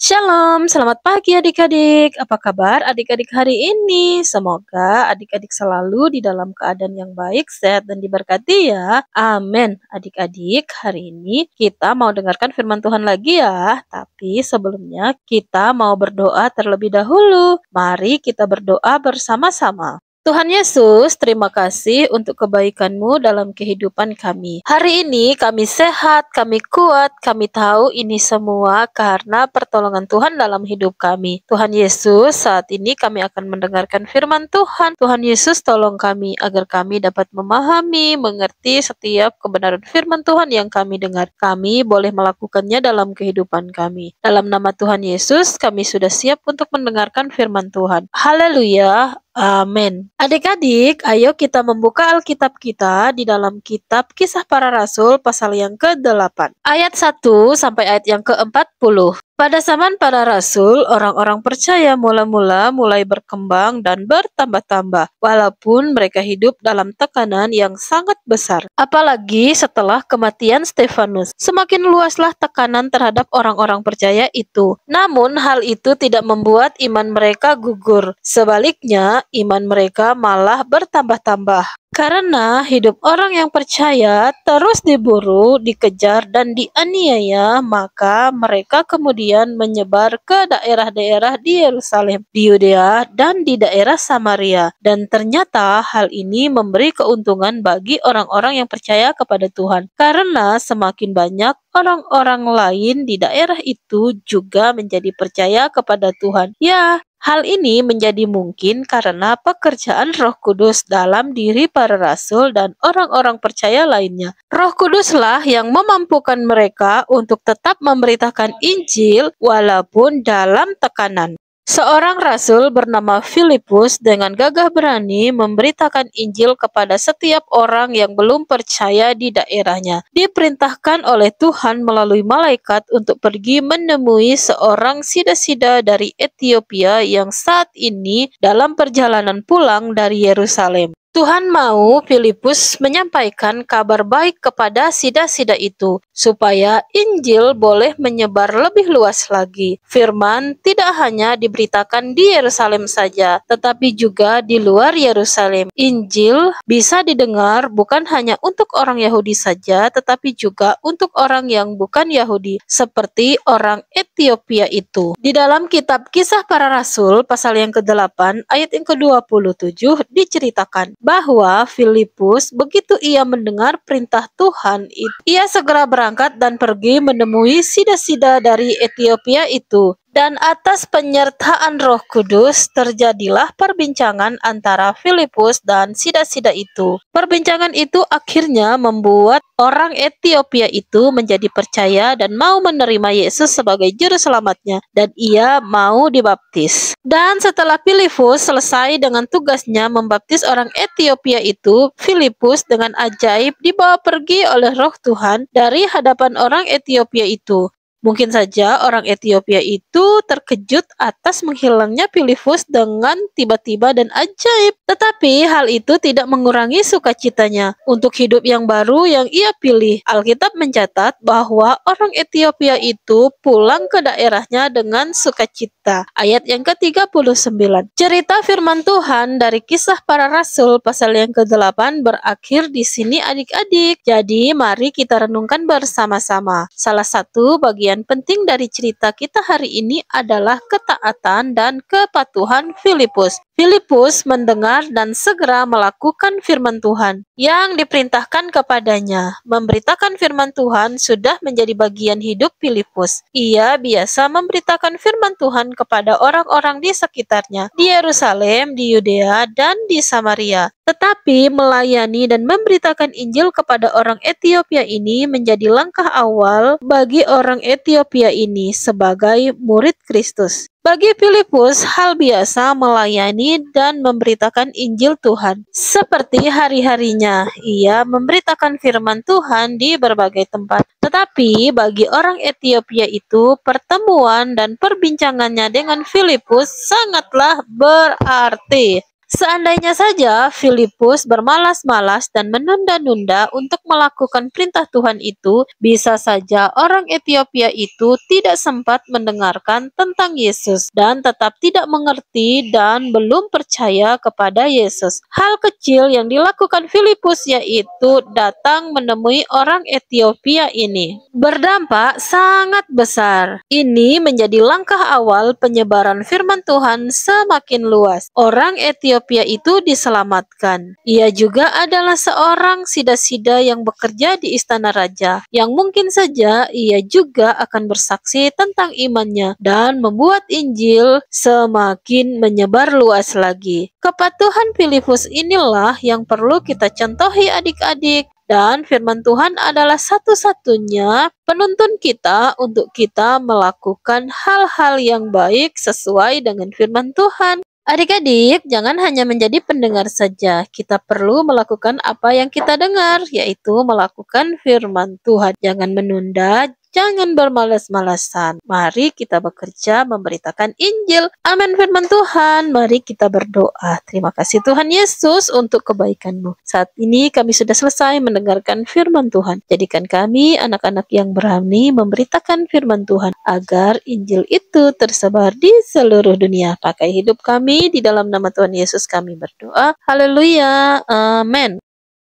Shalom, selamat pagi adik-adik. Apa kabar adik-adik hari ini? Semoga adik-adik selalu di dalam keadaan yang baik, sehat, dan diberkati ya. Amin. Adik-adik, hari ini kita mau dengarkan firman Tuhan lagi ya. Tapi sebelumnya kita mau berdoa terlebih dahulu. Mari kita berdoa bersama-sama. Tuhan Yesus, terima kasih untuk kebaikan-Mu dalam kehidupan kami. Hari ini kami sehat, kami kuat, kami tahu ini semua karena pertolongan Tuhan dalam hidup kami. Tuhan Yesus, saat ini kami akan mendengarkan firman Tuhan. Tuhan Yesus, tolong kami agar kami dapat memahami, mengerti setiap kebenaran firman Tuhan yang kami dengar. Kami boleh melakukannya dalam kehidupan kami. Dalam nama Tuhan Yesus, kami sudah siap untuk mendengarkan firman Tuhan. Haleluya. Amin. Adik-adik, ayo kita membuka Alkitab kita di dalam kitab Kisah Para Rasul pasal yang ke-8. Ayat 1 sampai ayat yang ke-40. Pada zaman para rasul, orang-orang percaya mulai berkembang dan bertambah-tambah, walaupun mereka hidup dalam tekanan yang sangat besar. Apalagi setelah kematian Stefanus, semakin luaslah tekanan terhadap orang-orang percaya itu. Namun hal itu tidak membuat iman mereka gugur. Sebaliknya, iman mereka malah bertambah-tambah. Karena hidup orang yang percaya terus diburu, dikejar, dan dianiaya, maka mereka kemudian menyebar ke daerah-daerah di Yerusalem, di Yudea, dan di daerah Samaria. Dan ternyata hal ini memberi keuntungan bagi orang-orang yang percaya kepada Tuhan, karena semakin banyak orang-orang lain di daerah itu juga menjadi percaya kepada Tuhan. Ya, hal ini menjadi mungkin karena pekerjaan Roh Kudus dalam diri para rasul dan orang-orang percaya lainnya. Roh Kuduslah yang memampukan mereka untuk tetap memberitakan Injil walaupun dalam tekanan. Seorang rasul bernama Filipus dengan gagah berani memberitakan Injil kepada setiap orang yang belum percaya di daerahnya. Diperintahkan oleh Tuhan melalui malaikat untuk pergi menemui seorang sida-sida dari Ethiopia yang saat ini dalam perjalanan pulang dari Yerusalem. Tuhan mau Filipus menyampaikan kabar baik kepada sida-sida itu, supaya Injil boleh menyebar lebih luas lagi. Firman tidak hanya diberitakan di Yerusalem saja, tetapi juga di luar Yerusalem. Injil bisa didengar bukan hanya untuk orang Yahudi saja, tetapi juga untuk orang yang bukan Yahudi, seperti orang Ethiopia itu. Di dalam kitab Kisah Para Rasul, pasal yang ke-8, ayat yang ke-27, diceritakan bahwa Filipus begitu ia mendengar perintah Tuhan itu, ia segera berangkat dan pergi menemui sida-sida dari Ethiopia itu. Dan atas penyertaan Roh Kudus terjadilah perbincangan antara Filipus dan sida-sida itu. Perbincangan itu akhirnya membuat orang Ethiopia itu menjadi percaya dan mau menerima Yesus sebagai juru selamatnya, dan ia mau dibaptis. Dan setelah Filipus selesai dengan tugasnya membaptis orang Ethiopia itu, Filipus dengan ajaib dibawa pergi oleh Roh Tuhan dari hadapan orang Ethiopia itu. Mungkin saja orang Ethiopia itu terkejut atas menghilangnya Filipus dengan tiba-tiba dan ajaib. Tetapi hal itu tidak mengurangi sukacitanya untuk hidup yang baru yang ia pilih. Alkitab mencatat bahwa orang Ethiopia itu pulang ke daerahnya dengan sukacita. Ayat yang ke-39. Cerita firman Tuhan dari Kisah Para Rasul pasal yang ke-8 berakhir di sini adik-adik. Jadi mari kita renungkan bersama-sama. Salah satu bagian penting dari cerita kita hari ini adalah ketaatan dan kepatuhan Filipus. Filipus mendengar dan segera melakukan firman Tuhan yang diperintahkan kepadanya. Memberitakan firman Tuhan sudah menjadi bagian hidup Filipus. Ia biasa memberitakan firman Tuhan kepada orang-orang di sekitarnya, di Yerusalem, di Yudea, dan di Samaria. Tetapi melayani dan memberitakan Injil kepada orang Ethiopia ini menjadi langkah awal bagi orang Ethiopia ini sebagai murid Kristus. Bagi Filipus, hal biasa melayani dan memberitakan Injil Tuhan. Seperti hari-harinya, ia memberitakan firman Tuhan di berbagai tempat. Tetapi bagi orang Ethiopia itu, pertemuan dan perbincangannya dengan Filipus sangatlah berarti. Seandainya saja Filipus bermalas-malas dan menunda-nunda untuk melakukan perintah Tuhan itu, bisa saja orang Ethiopia itu tidak sempat mendengarkan tentang Yesus dan tetap tidak mengerti dan belum percaya kepada Yesus. Hal kecil yang dilakukan Filipus yaitu datang menemui orang Ethiopia ini berdampak sangat besar. Ini menjadi langkah awal penyebaran firman Tuhan semakin luas. Orang Ethiopia itu diselamatkan. Ia juga adalah seorang sida-sida yang bekerja di istana raja, yang mungkin saja ia juga akan bersaksi tentang imannya dan membuat Injil semakin menyebar luas lagi. Kepatuhan Filipus inilah yang perlu kita contohi adik-adik. Dan firman Tuhan adalah satu-satunya penuntun kita untuk kita melakukan hal-hal yang baik sesuai dengan firman Tuhan. Adik-adik, jangan hanya menjadi pendengar saja. Kita perlu melakukan apa yang kita dengar, yaitu melakukan firman Tuhan. Jangan menunda, jangan bermalas-malasan. Mari kita bekerja memberitakan Injil. Amin firman Tuhan. Mari kita berdoa. Terima kasih Tuhan Yesus untuk kebaikan-Mu. Saat ini kami sudah selesai mendengarkan firman Tuhan. Jadikan kami anak-anak yang berani memberitakan firman Tuhan agar Injil itu tersebar di seluruh dunia. Pakai hidup kami di dalam nama Tuhan Yesus kami berdoa. Haleluya. Amin.